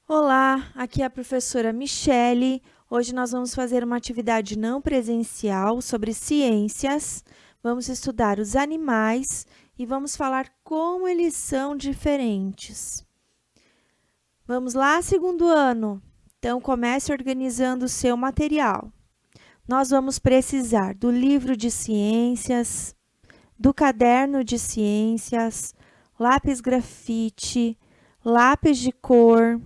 Olá, aqui é a professora Michele. Hoje nós vamos fazer uma atividade não presencial sobre ciências. Vamos estudar os animais e vamos falar como eles são diferentes. Vamos lá, segundo ano? Então, comece organizando o seu material. Nós vamos precisar do livro de ciências, do caderno de ciências, lápis grafite, lápis de cor,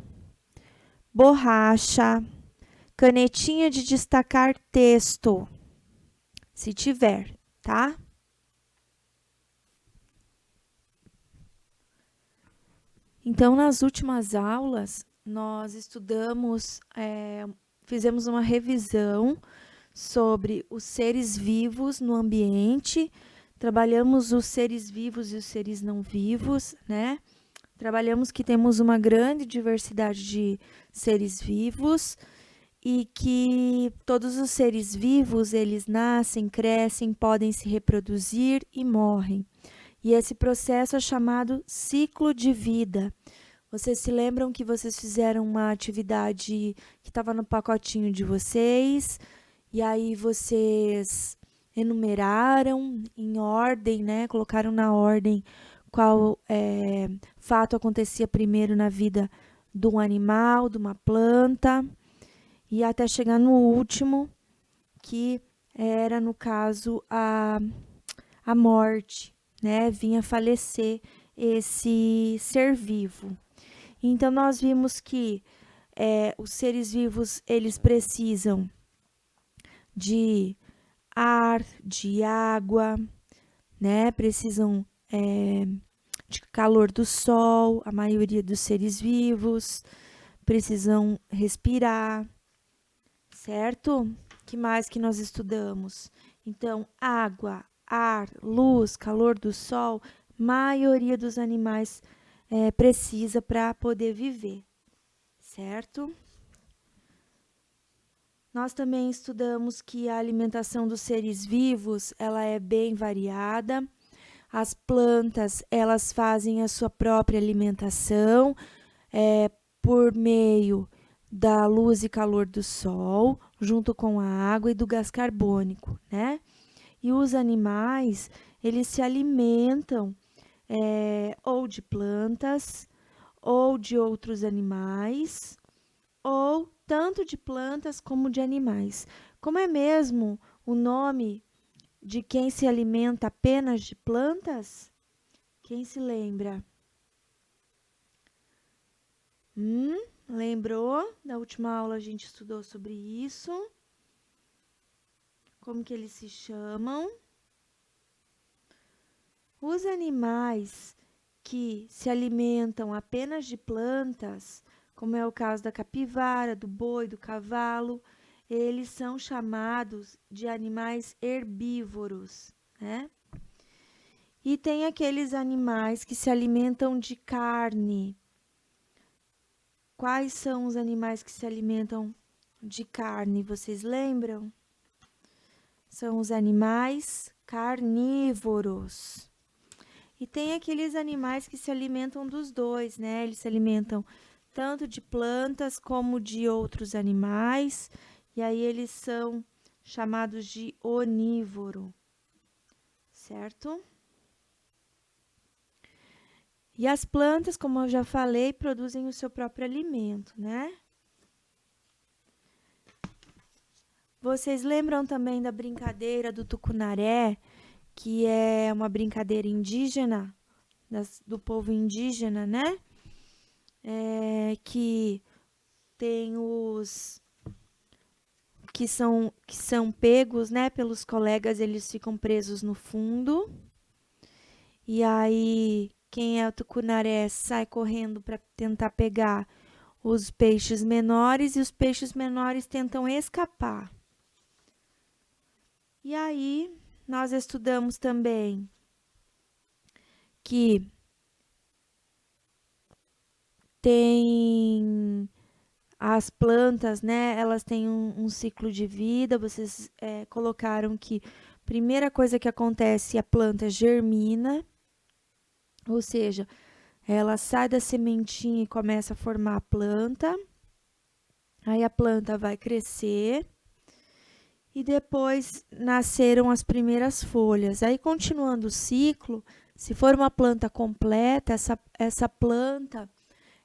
borracha, canetinha de destacar texto, se tiver, tá? Então, nas últimas aulas, nós fizemos uma revisão sobre os seres vivos no ambiente, trabalhamos os seres vivos e os seres não vivos, né? Trabalhamos que temos uma grande diversidade de seres vivos e que todos os seres vivos, eles nascem, crescem, podem se reproduzir e morrem. E esse processo é chamado ciclo de vida. Vocês se lembram que vocês fizeram uma atividade que estava no pacotinho de vocês, e aí vocês enumeraram em ordem, né? Colocaram na ordem qual fato acontecia primeiro na vida de um animal, de uma planta, e até chegar no último, que era, no caso, a morte, né? Vinha falecer esse ser vivo. Então, nós vimos que os seres vivos, eles precisam de ar, de água, né? Precisam de calor do sol, a maioria dos seres vivos precisam respirar, certo? Que mais que nós estudamos? Então, água, ar, luz, calor do sol, maioria dos animais precisa para poder viver, certo? Nós também estudamos que a alimentação dos seres vivos, ela é bem variada. As plantas, elas fazem a sua própria alimentação por meio da luz e calor do sol, junto com a água e do gás carbônico, né? E os animais, eles se alimentam ou de plantas, ou de outros animais, ou tanto de plantas como de animais. Como é mesmo o nome de quem se alimenta apenas de plantas? Quem se lembra? Lembrou? Na última aula a gente estudou sobre isso. Como que eles se chamam? Os animais que se alimentam apenas de plantas, como é o caso da capivara, do boi, do cavalo, eles são chamados de animais herbívoros, né? E tem aqueles animais que se alimentam de carne. Quais são os animais que se alimentam de carne? Vocês lembram? São os animais carnívoros. E tem aqueles animais que se alimentam dos dois, né? Eles se alimentam tanto de plantas como de outros animais. E aí eles são chamados de onívoro, certo? E as plantas, como eu já falei, produzem o seu próprio alimento, né? Vocês lembram também da brincadeira do tucunaré, que é uma brincadeira indígena, do povo indígena, né? Que tem os que são pegos, né, pelos colegas, eles ficam presos no fundo. E aí quem é o tucunaré sai correndo para tentar pegar os peixes menores e os peixes menores tentam escapar. E aí nós estudamos também que tem as plantas, né? Elas têm um ciclo de vida. Vocês colocaram que a primeira coisa que acontece, a planta germina, ou seja, Ela sai da sementinha e começa a formar a planta. Aí a planta vai crescer. E depois nasceram as primeiras folhas. Aí, continuando o ciclo, se for uma planta completa, essa planta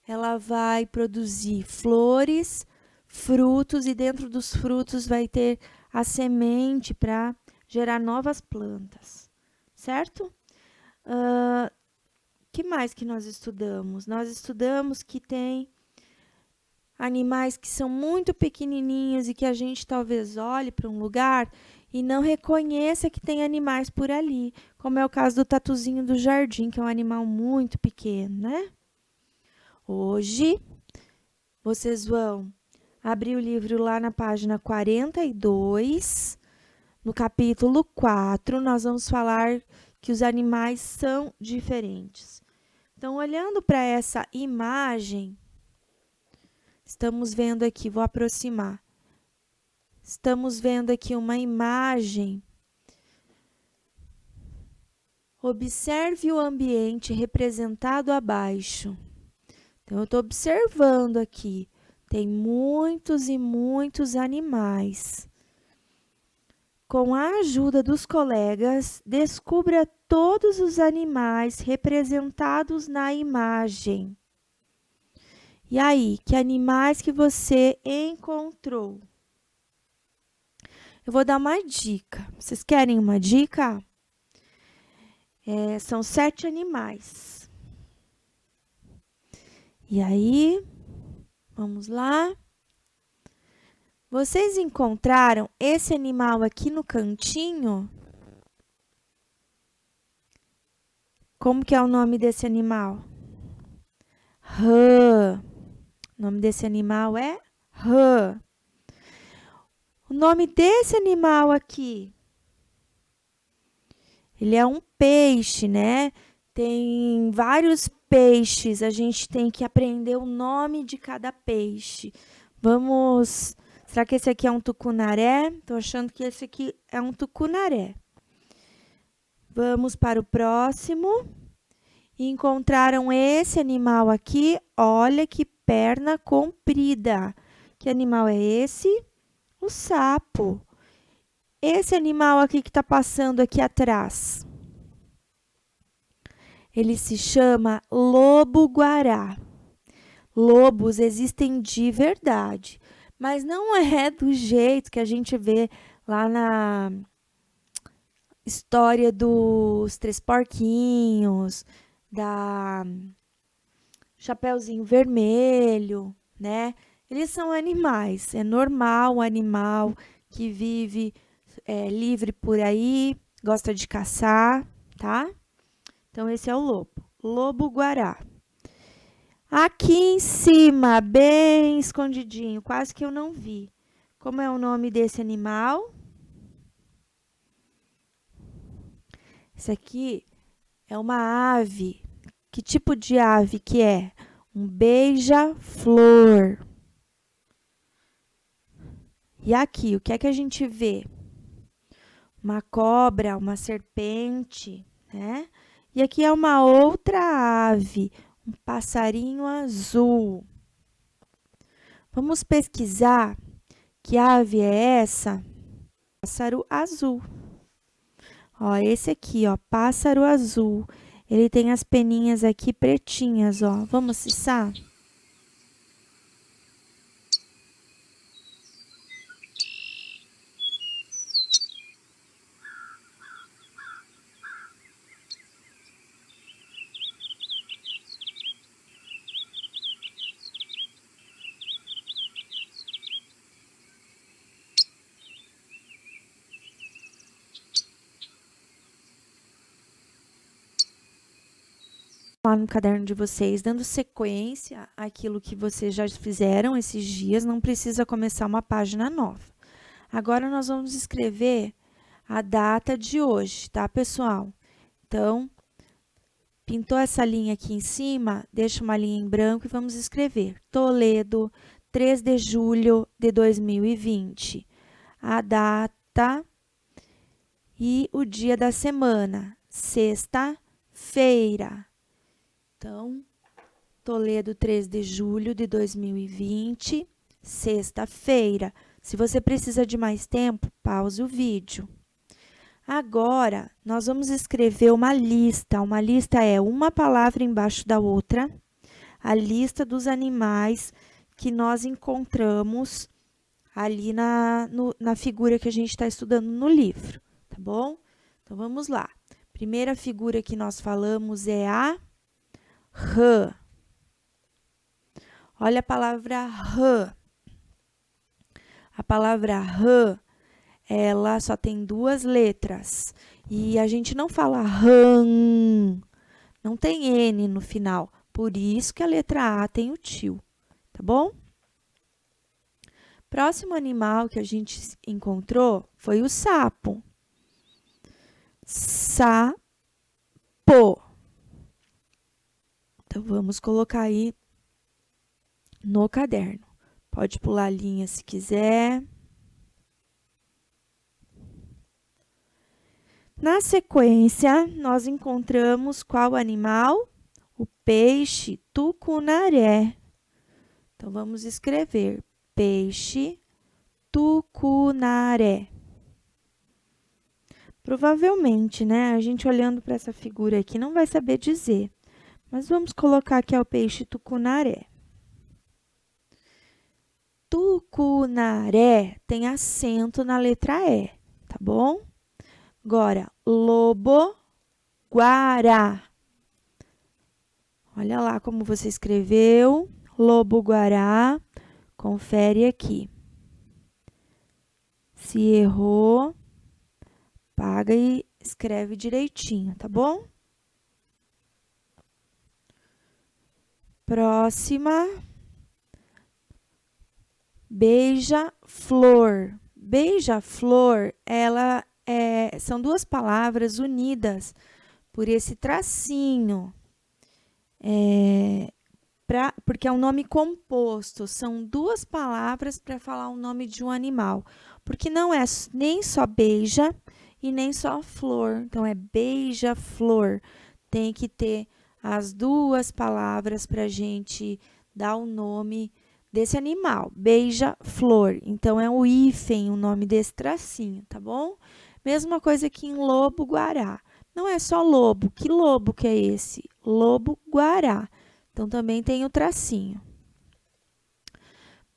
ela vai produzir flores, frutos, e dentro dos frutos vai ter a semente para gerar novas plantas, certo? Que mais que nós estudamos? Nós estudamos que tem animais que são muito pequenininhos e que a gente talvez olhe para um lugar e não reconheça que tem animais por ali, como é o caso do tatuzinho do jardim, que é um animal muito pequeno, né? Hoje, vocês vão abrir o livro lá na página 42, no capítulo 4, nós vamos falar que os animais são diferentes. Então, olhando para essa imagem, estamos vendo aqui, vou aproximar. Estamos vendo aqui uma imagem. Observe o ambiente representado abaixo. Então, eu estou observando aqui. Tem muitos e muitos animais. Com a ajuda dos colegas, descubra todos os animais representados na imagem. E aí, que animais que você encontrou? Eu vou dar uma dica. Vocês querem uma dica? São 7 animais. E aí, vamos lá. Vocês encontraram esse animal aqui no cantinho? Como que é o nome desse animal? Rã. O nome desse animal é rã. O nome desse animal aqui, ele é um peixe, né? Tem vários peixes, a gente tem que aprender o nome de cada peixe. Vamos... Será que esse aqui é um tucunaré? Estou achando que esse aqui é um tucunaré. Vamos para o próximo. Encontraram esse animal aqui. Olha que perna comprida. Que animal é esse? O sapo. Esse animal aqui que está passando aqui atrás, ele se chama lobo-guará. Lobos existem de verdade, mas não é do jeito que a gente vê lá na história dos Três Porquinhos, da Chapeuzinho Vermelho, né? Eles são animais, é normal o animal que vive livre por aí, gosta de caçar, tá? Então, esse é o lobo, lobo-guará. Aqui em cima, bem escondidinho, quase que eu não vi. Como é o nome desse animal? Esse aqui é uma ave. Que tipo de ave que é? Um beija-flor. E aqui, o que é que a gente vê? Uma cobra, uma serpente, né? E aqui é uma outra ave, um passarinho azul. Vamos pesquisar que ave é essa? Pássaro azul. Ó, esse aqui, ó, pássaro azul. Ele tem as peninhas aqui pretinhas, ó. Vamos acessar? Lá no caderno de vocês, dando sequência àquilo que vocês já fizeram esses dias, não precisa começar uma página nova. Agora, nós vamos escrever a data de hoje, tá, pessoal? Então, pintou essa linha aqui em cima, deixa uma linha em branco e vamos escrever. Toledo, 3 de julho de 2020. A data e o dia da semana, sexta-feira. Então, Toledo, 3 de julho de 2020, sexta-feira. Se você precisa de mais tempo, pause o vídeo. Agora, nós vamos escrever uma lista. Uma lista é uma palavra embaixo da outra. A lista dos animais que nós encontramos ali na figura que a gente está estudando no livro, tá bom? Então, vamos lá. Primeira figura que nós falamos é a rã. Olha a palavra rã. A palavra rã, ela só tem 2 letras. E a gente não fala rã, não tem N no final. Por isso que a letra A tem o tio, tá bom? Próximo animal que a gente encontrou foi o sapo. Sapo. Então, vamos colocar aí no caderno. Pode pular a linha se quiser. Na sequência, nós encontramos qual animal? O peixe tucunaré. Então, vamos escrever peixe tucunaré. Provavelmente, né, a gente olhando para essa figura aqui não vai saber dizer, mas vamos colocar que é o peixe tucunaré. Tucunaré tem acento na letra E, tá bom? Agora, lobo-guará. Olha lá como você escreveu, lobo-guará. Confere aqui. Se errou, paga e escreve direitinho, tá bom? Próxima. Beija-flor. Beija-flor, são 2 palavras unidas por esse tracinho. Porque é um nome composto, são 2 palavras para falar o nome de um animal. Porque não é nem só beija e nem só flor. Então, é beija-flor. Tem que ter as 2 palavras para a gente dar o nome desse animal. Beija-flor. Então, é o hífen, o nome desse tracinho, tá bom? Mesma coisa que em lobo-guará. Não é só lobo. Que lobo que é esse? Lobo-guará. Então, também tem o tracinho.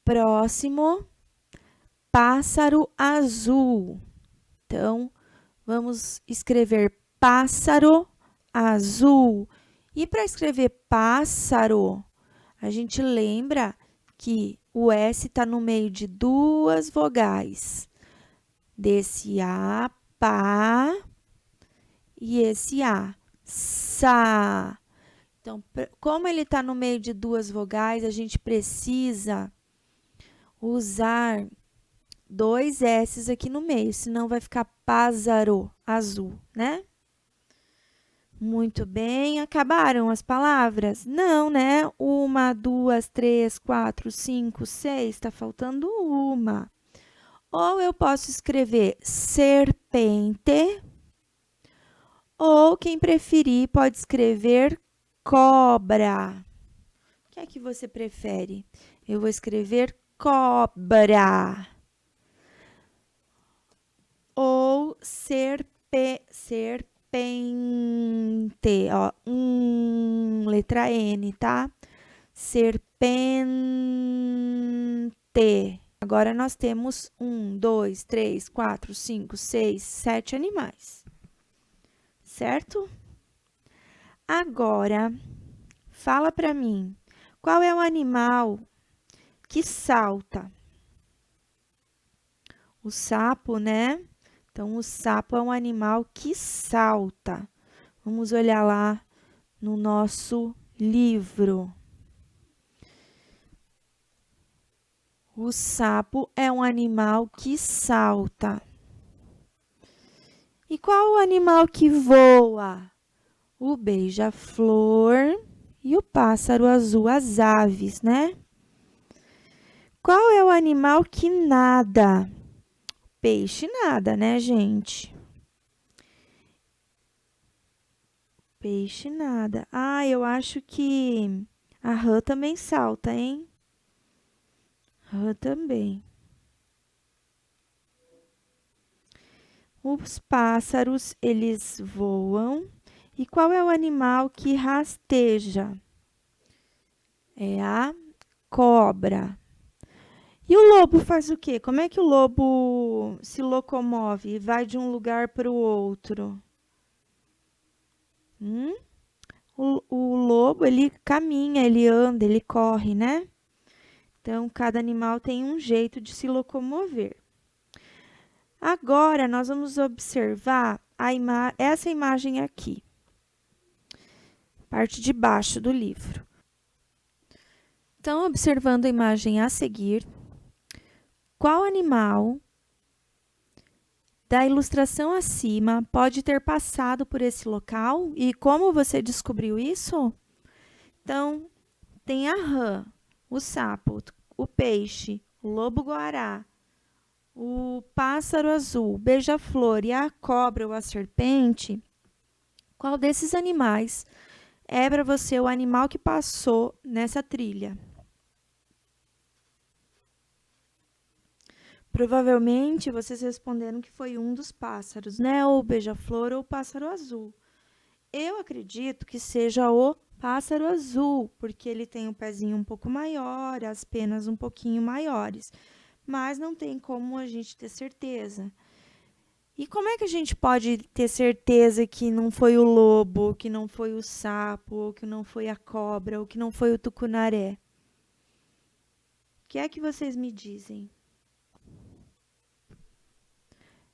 Próximo, pássaro azul. Então, vamos escrever pássaro azul. E para escrever pássaro, a gente lembra que o S está no meio de 2 vogais. Desse A, pá, e esse A, sa. Então, como ele está no meio de 2 vogais, a gente precisa usar 2 S's aqui no meio, senão vai ficar pássaro azul, né? Muito bem, acabaram as palavras? Não, né? 1, 2, 3, 4, 5, 6, está faltando uma. Ou eu posso escrever serpente, ou quem preferir pode escrever cobra. O que é que você prefere? Eu vou escrever cobra. Ou serpente, ó, letra N, tá? Serpente. Agora, nós temos 1, 2, 3, 4, 5, 6, 7 animais. Certo? Agora, fala para mim, qual é o animal que salta? O sapo, né? Então, o sapo é um animal que salta. Vamos olhar lá no nosso livro. O sapo é um animal que salta. E qual o animal que voa? O beija-flor e o pássaro azul, as aves, né? Qual é o animal que nada? Peixe nada, né, gente? Peixe nada. Ah, eu acho que A rã também salta, hein? Rã também. Os pássaros, eles voam. E qual é o animal que rasteja? É a cobra. E o lobo faz o quê? Como é que o lobo se locomove e vai de um lugar para o outro? O lobo, ele caminha, ele anda, ele corre, né? Então, cada animal tem um jeito de se locomover. Agora, nós vamos observar essa imagem aqui, parte de baixo do livro. Então, observando a imagem a seguir, qual animal da ilustração acima pode ter passado por esse local e como você descobriu isso? Então, tem a rã, o sapo, o peixe, o lobo-guará, o pássaro azul, o beija-flor e a cobra ou a serpente. Qual desses animais é para você o animal que passou nessa trilha? Provavelmente vocês responderam que foi um dos pássaros, né? Ou o beija-flor ou o pássaro azul. Eu acredito que seja o pássaro azul, porque ele tem um pezinho um pouco maior, as penas um pouquinho maiores. Mas não tem como a gente ter certeza. E como é que a gente pode ter certeza que não foi o lobo, que não foi o sapo, ou que não foi a cobra, ou que não foi o tucunaré? O que é que vocês me dizem?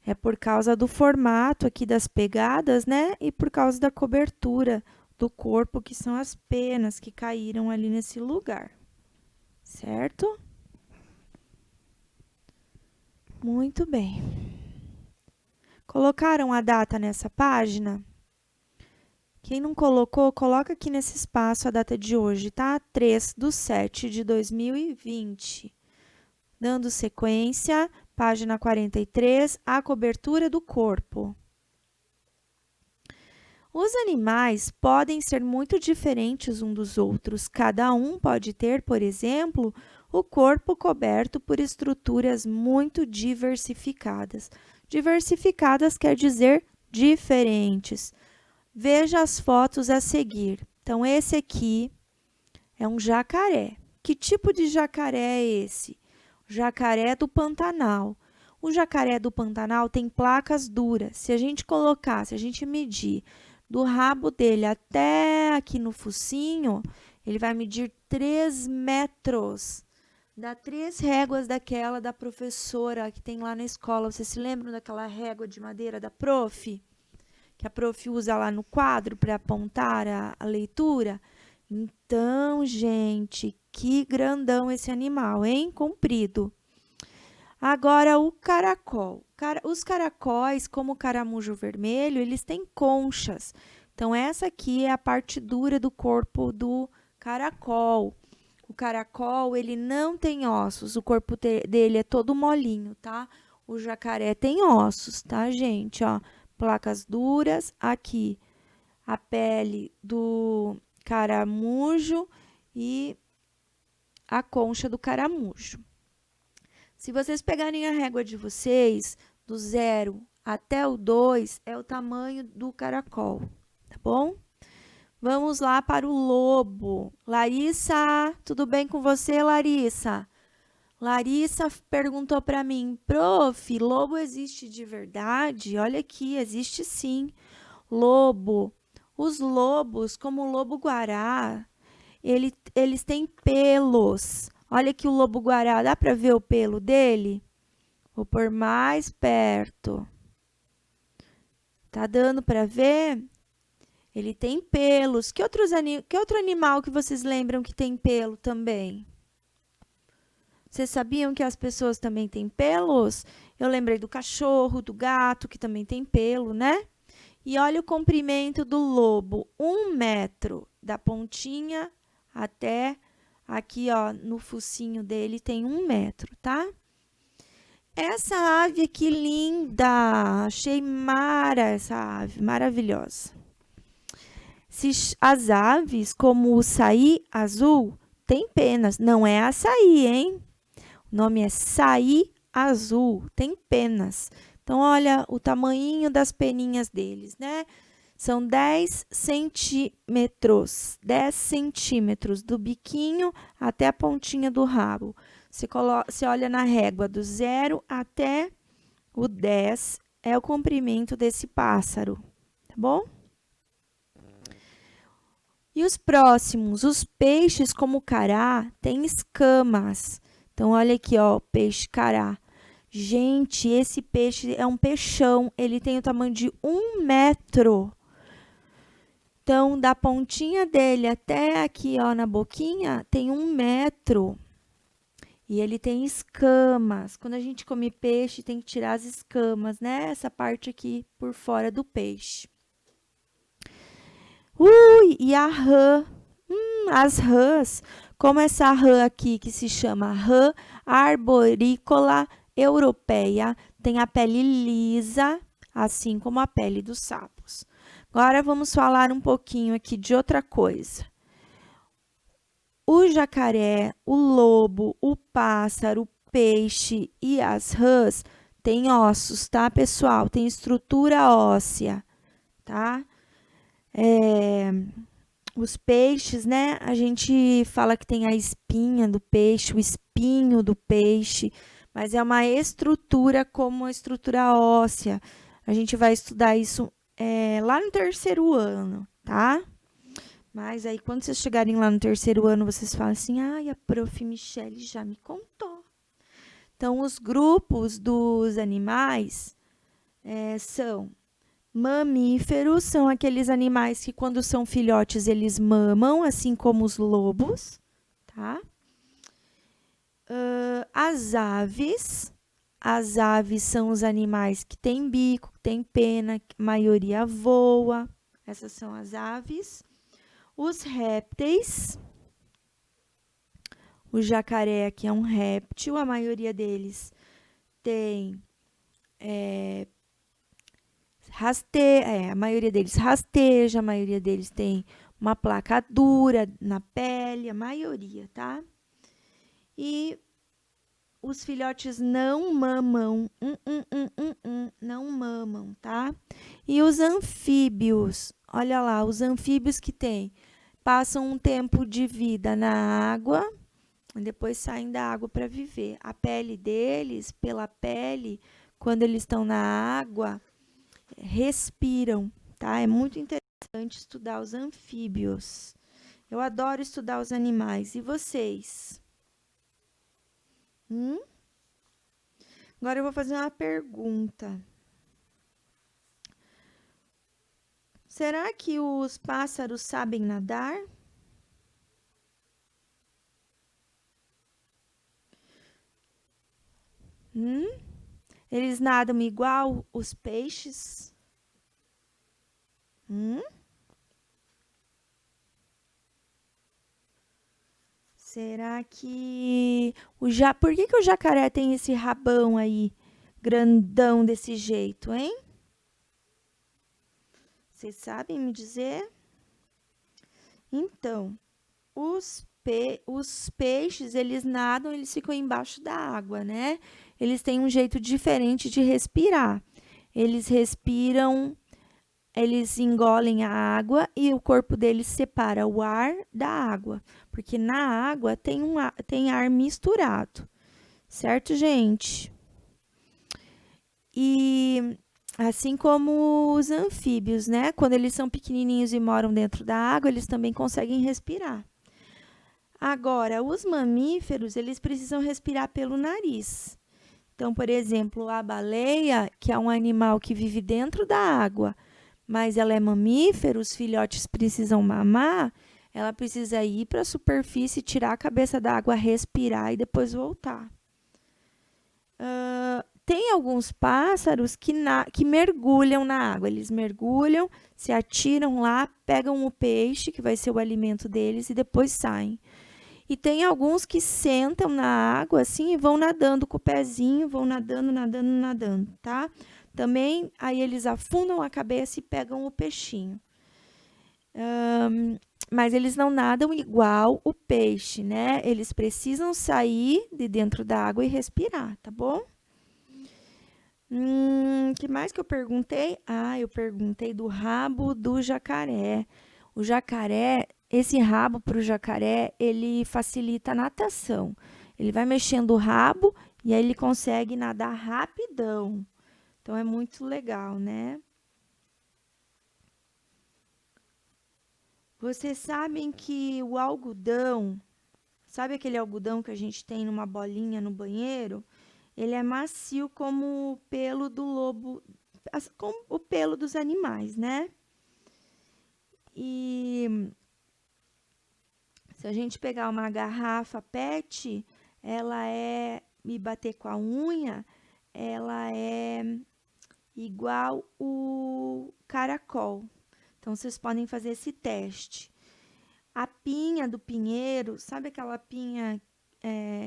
É por causa do formato aqui das pegadas, né? E por causa da cobertura do corpo, que são as penas que caíram ali nesse lugar. Certo? Muito bem. Colocaram a data nessa página? Quem não colocou, coloca aqui nesse espaço a data de hoje, tá? 3/7/2020. Dando sequência, página 43, a cobertura do corpo. Os animais podem ser muito diferentes uns dos outros. Cada um pode ter, por exemplo, o corpo coberto por estruturas muito diversificadas. Diversificadas quer dizer diferentes. Veja as fotos a seguir. Então, esse aqui é um jacaré. Que tipo de jacaré é esse? O jacaré do Pantanal. O jacaré do Pantanal tem placas duras. Se a gente medir do rabo dele até aqui no focinho, ele vai medir 3 metros. Dá 3 réguas daquela da professora que tem lá na escola. Vocês se lembram daquela régua de madeira da prof? Que a prof usa lá no quadro para apontar a leitura? Então, gente, que grandão esse animal, hein? Comprido. Agora, o caracol. Os caracóis, como o caramujo vermelho, eles têm conchas. Então, essa aqui é a parte dura do corpo do caracol. O caracol, ele não tem ossos, o corpo dele é todo molinho, tá? O jacaré tem ossos, tá, gente? Ó, placas duras, aqui a pele do caramujo e a concha do caramujo. Se vocês pegarem a régua de vocês, do 0 até o 2, é o tamanho do caracol, tá bom? Vamos lá para o lobo. Larissa, tudo bem com você, Larissa? Larissa perguntou para mim, prof, lobo existe de verdade? Olha aqui, existe sim. Lobo. Os lobos, como o lobo-guará, eles têm pelos. Olha aqui o lobo-guará, dá para ver o pelo dele? Vou pôr mais perto. Tá dando para ver? Ele tem pelos. Que outro animal que vocês lembram que tem pelo também? Vocês sabiam que as pessoas também têm pelos? Eu lembrei do cachorro, do gato, que também tem pelo, né? E olha o comprimento do lobo, 1 metro, da pontinha até aqui, ó, no focinho dele tem 1 metro, tá? Essa ave aqui linda, achei essa ave, maravilhosa. As aves, como o saí azul, têm penas. Não é açaí, hein? O nome é saí azul, tem penas. Então, olha o tamanhinho das peninhas deles, né? São 10 centímetros. 10 centímetros do biquinho até a pontinha do rabo. Você olha na régua do 0 até o 10 é o comprimento desse pássaro, tá bom? E os próximos, os peixes como o cará, têm escamas. Então, olha aqui, ó, peixe cará. Gente, esse peixe é um peixão, ele tem o tamanho de 1 metro. Então, da pontinha dele até aqui, ó, na boquinha, tem 1 metro. E ele tem escamas. Quando a gente come peixe, tem que tirar as escamas, né? Essa parte aqui por fora do peixe. E a rã. As rãs, como essa rã aqui, que se chama rã arborícola europeia, tem a pele lisa, assim como a pele dos sapos. Agora, vamos falar um pouquinho aqui de outra coisa. O jacaré, o lobo, o pássaro, o peixe e as rãs têm ossos, tá, pessoal? Tem estrutura óssea, tá? Os peixes, né? A gente fala que tem a espinha do peixe, o espinho do peixe, mas é uma estrutura como a estrutura óssea. A gente vai estudar isso lá no 3º ano, tá? Mas aí, quando vocês chegarem lá no 3º ano, vocês falam assim, ai, a prof. Michele já me contou. Então, os grupos dos animais são mamíferos, são aqueles animais que, quando são filhotes, eles mamam, assim como os lobos, tá? As aves são os animais que têm bico, têm pena, a maioria voa. Essas são as aves. Os répteis, o jacaré aqui é um réptil, a maioria deles tem a maioria deles rasteja, a maioria deles tem uma placa dura na pele, a maioria, tá? E os filhotes não mamam, não mamam, tá? E os anfíbios, olha lá, os anfíbios que passam um tempo de vida na água e depois saem da água para viver. A pele deles, pela pele, quando eles estão na água, respiram, tá? É muito interessante estudar os anfíbios. Eu adoro estudar os animais. E vocês? Agora eu vou fazer uma pergunta. Será que os pássaros sabem nadar? Eles nadam igual os peixes? Será que por que o jacaré tem esse rabão aí, grandão desse jeito, hein? Vocês sabem me dizer? Então, os peixes, eles nadam, eles ficam embaixo da água, né? Eles têm um jeito diferente de respirar. Eles respiram, eles engolem a água e o corpo deles separa o ar da água, porque na água tem ar misturado, certo, gente? E assim como os anfíbios, né? Quando eles são pequenininhos e moram dentro da água, eles também conseguem respirar. Agora, os mamíferos, eles precisam respirar pelo nariz. Então, por exemplo, a baleia, que é um animal que vive dentro da água, mas ela é mamífero, os filhotes precisam mamar, ela precisa ir para a superfície, tirar a cabeça da água, respirar e depois voltar. Tem alguns pássaros que mergulham na água. Eles mergulham, se atiram lá, pegam o peixe, que vai ser o alimento deles, e depois saem. E tem alguns que sentam na água assim e vão nadando com o pezinho, vão nadando, nadando, nadando, tá? Também, aí eles afundam a cabeça e pegam o peixinho. Mas eles não nadam igual o peixe, né? Eles precisam sair de dentro da água e respirar, tá bom? Que mais que eu perguntei? Eu perguntei do rabo do jacaré. O jacaré, esse rabo para o jacaré, ele facilita a natação. Ele vai mexendo o rabo e aí ele consegue nadar rapidão. Então, é muito legal, né? Vocês sabem que o algodão, sabe aquele algodão que a gente tem numa bolinha no banheiro? Ele é macio como o pelo do lobo, como o pelo dos animais, né? E se a gente pegar uma garrafa PET, e bater com a unha, ela é igual o caracol. Então, vocês podem fazer esse teste. A pinha do pinheiro, sabe aquela pinha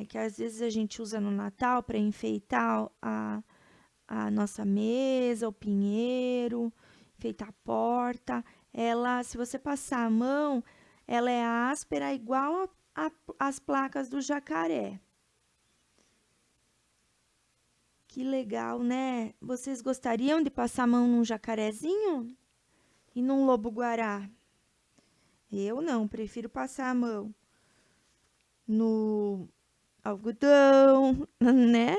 que às vezes a gente usa no Natal para enfeitar a nossa mesa, o pinheiro, enfeitar a porta? Ela, se você passar a mão, ela é áspera, igual as placas do jacaré. Que legal, né? Vocês gostariam de passar a mão num jacarezinho e num lobo-guará? Eu não, prefiro passar a mão no algodão, né?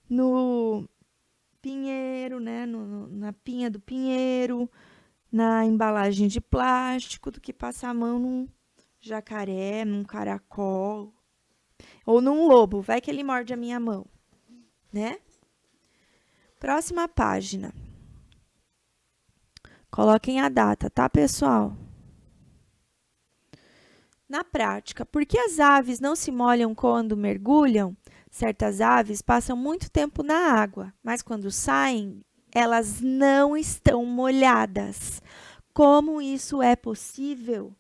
No pinheiro, né? Na pinha do pinheiro, na embalagem de plástico, do que passar a mão num jacaré, num caracol ou num lobo. Vai que ele morde a minha mão, né? Próxima página. Coloquem a data, tá, pessoal? Na prática, por que as aves não se molham quando mergulham? Certas aves passam muito tempo na água, mas quando saem, elas não estão molhadas. Como isso é possível?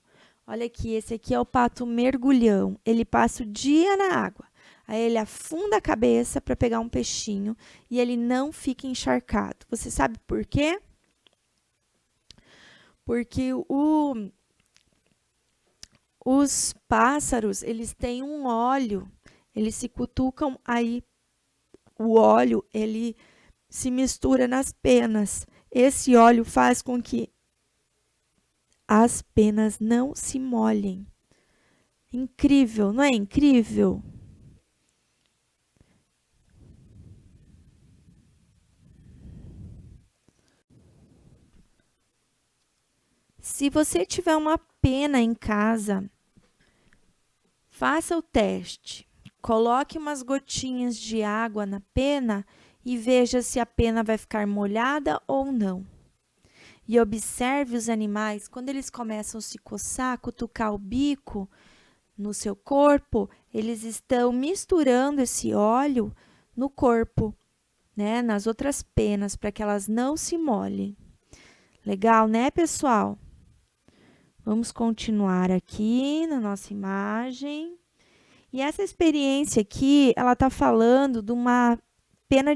Olha aqui, esse aqui é o pato mergulhão. Ele passa o dia na água. Aí ele afunda a cabeça para pegar um peixinho e ele não fica encharcado. Você sabe por quê? Porque os pássaros, eles têm um óleo, eles se cutucam, aí o óleo, ele se mistura nas penas. Esse óleo faz com que as penas não se molhem. Incrível, não é incrível? Se você tiver uma pena em casa, faça o teste. Coloque umas gotinhas de água na pena e veja se a pena vai ficar molhada ou não. E observe os animais, quando eles começam a se coçar, cutucar o bico no seu corpo, eles estão misturando esse óleo no corpo, né, nas outras penas, para que elas não se molhem. Legal, né, pessoal? Vamos continuar aqui na nossa imagem. E essa experiência aqui, ela está falando de uma pena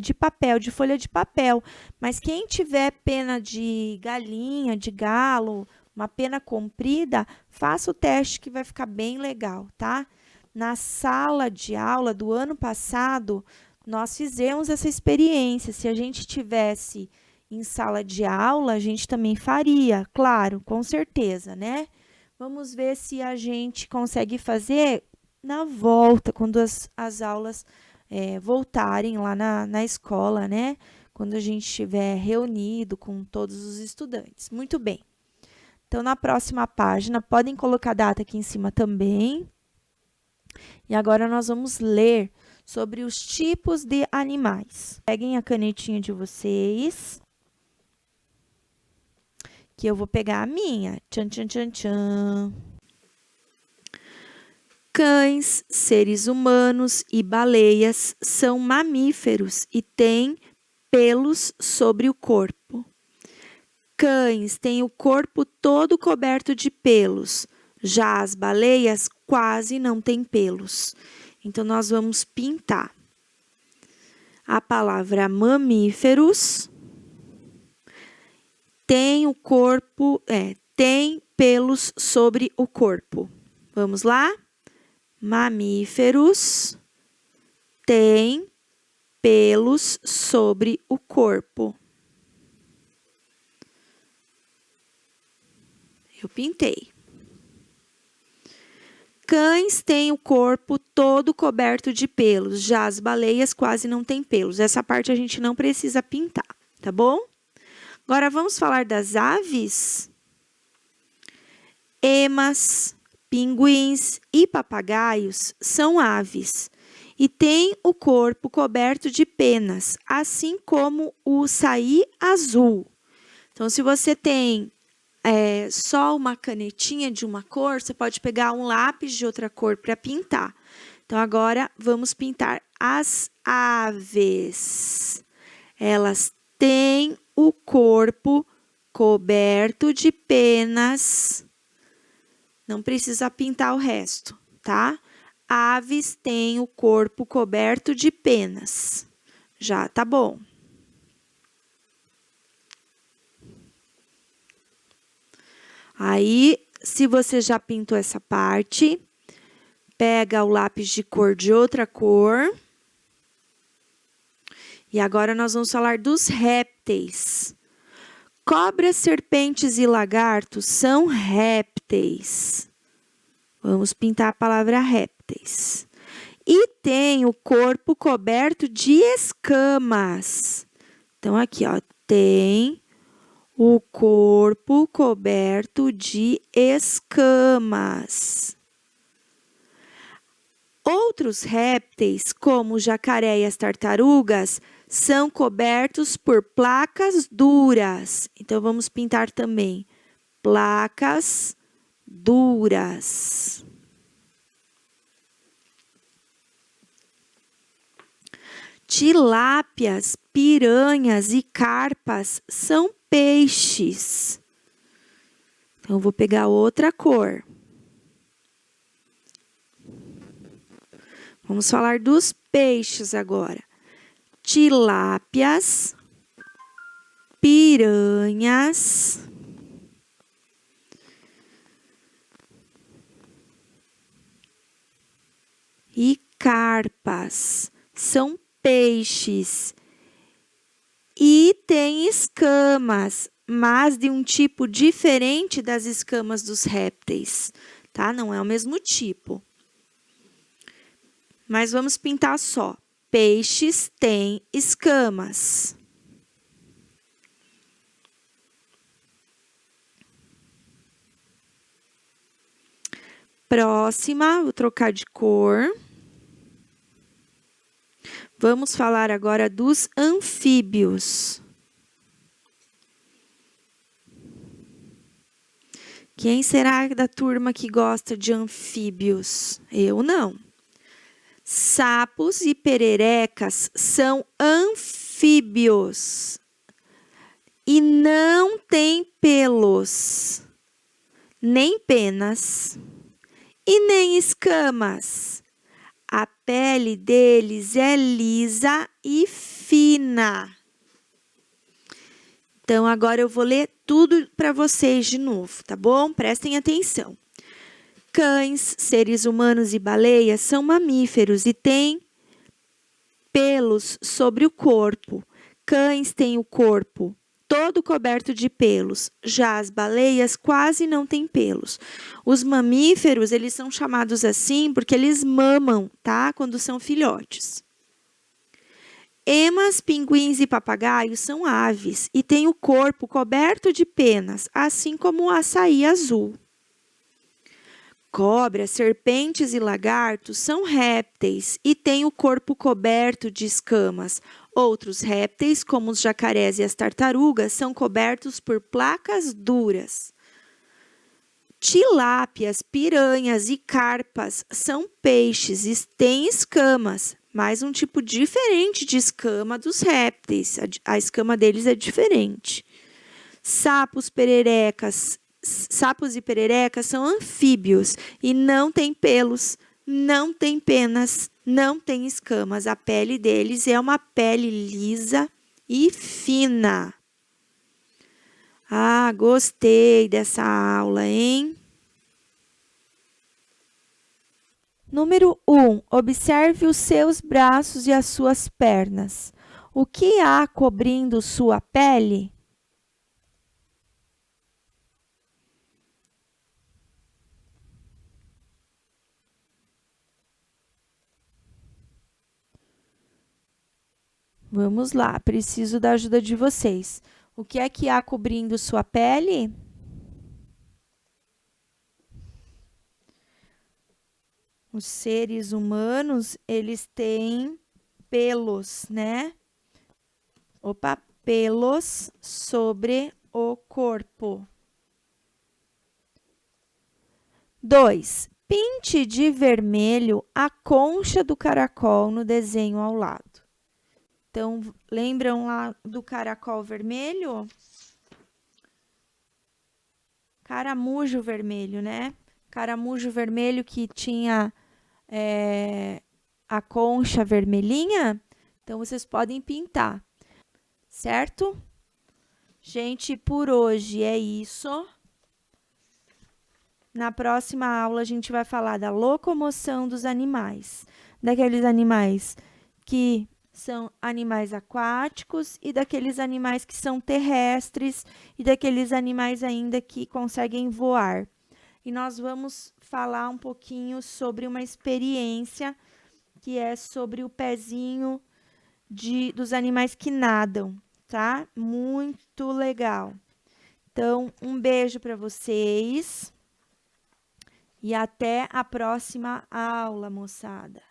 de papel, de folha de papel. Mas quem tiver pena de galinha, de galo, uma pena comprida, faça o teste que vai ficar bem legal, tá? Na sala de aula do ano passado, nós fizemos essa experiência. Se a gente tivesse em sala de aula, a gente também faria, claro, com certeza, né? Vamos ver se a gente consegue fazer na volta, quando as aulas voltarem lá na escola, né? Quando a gente estiver reunido com todos os estudantes. Muito bem. Então, na próxima página, podem colocar a data aqui em cima também. E agora nós vamos ler sobre os tipos de animais. Peguem a canetinha de vocês, que eu vou pegar a minha. Tchan, tchan, tchan, tchan. Cães, seres humanos e baleias são mamíferos e têm pelos sobre o corpo. Cães têm o corpo todo coberto de pelos, já as baleias quase não têm pelos. Então, nós vamos pintar a palavra mamíferos. Tem o corpo, tem pelos sobre o corpo? Vamos lá? Mamíferos têm pelos sobre o corpo. Eu pintei. Cães têm o corpo todo coberto de pelos, já as baleias quase não têm pelos. Essa parte a gente não precisa pintar, tá bom? Agora vamos falar das aves? Emas, pinguins e papagaios são aves e têm o corpo coberto de penas, assim como o saí azul. Então, se você tem só uma canetinha de uma cor, você pode pegar um lápis de outra cor para pintar. Então, agora vamos pintar as aves. Elas têm o corpo coberto de penas. Não precisa pintar o resto, tá? Aves têm o corpo coberto de penas. Já tá bom. Aí, se você já pintou essa parte, pega o lápis de cor de outra cor. E agora nós vamos falar dos répteis. Cobras, serpentes e lagartos são répteis. Vamos pintar a palavra répteis. E tem o corpo coberto de escamas. Então, aqui, ó, tem o corpo coberto de escamas. Outros répteis, como o jacaré e as tartarugas, são cobertos por placas duras. Então, vamos pintar também placas duras. Tilápias, piranhas e carpas são peixes. Então, eu vou pegar outra cor. Vamos falar dos peixes agora. Tilápias, piranhas e carpas são peixes e têm escamas, mas de um tipo diferente das escamas dos répteis, tá? Não é o mesmo tipo. Mas vamos pintar só. Peixes têm escamas. Próxima, vou trocar de cor. Vamos falar agora dos anfíbios. Quem será da turma que gosta de anfíbios? Eu não. Sapos e pererecas são anfíbios e não têm pelos, nem penas e nem escamas. A pele deles é lisa e fina. Então, agora eu vou ler tudo para vocês de novo, tá bom? Prestem atenção. Cães, seres humanos e baleias são mamíferos e têm pelos sobre o corpo. Cães têm o corpo todo coberto de pelos, já as baleias quase não têm pelos. Os mamíferos, eles são chamados assim porque eles mamam, tá? Quando são filhotes. Emas, pinguins e papagaios são aves e têm o corpo coberto de penas, assim como o açaí azul. Cobras, serpentes e lagartos são répteis e têm o corpo coberto de escamas. Outros répteis, como os jacarés e as tartarugas, são cobertos por placas duras. Tilápias, piranhas e carpas são peixes e têm escamas, mas um tipo diferente de escama dos répteis. A escama deles é diferente. Sapos e pererecas são anfíbios e não têm pelos, não têm penas, não têm escamas. A pele deles é uma pele lisa e fina. Ah, gostei dessa aula, hein? Número 1. Observe os seus braços e as suas pernas. O que há cobrindo sua pele? Vamos lá, preciso da ajuda de vocês. O que é que há cobrindo sua pele? Os seres humanos, eles têm pelos, né? Opa, pelos sobre o corpo. 2. Pinte de vermelho a concha do caracol no desenho ao lado. Então, lembram lá do caracol vermelho? Caramujo vermelho, né? Caramujo vermelho que tinha a concha vermelhinha. Então, vocês podem pintar, certo? Gente, por hoje é isso. Na próxima aula, a gente vai falar da locomoção dos animais, daqueles animais que são animais aquáticos e daqueles animais que são terrestres e daqueles animais ainda que conseguem voar. E nós vamos falar um pouquinho sobre uma experiência que é sobre o pezinho dos animais que nadam, tá? Muito legal. Então, um beijo para vocês e até a próxima aula, moçada.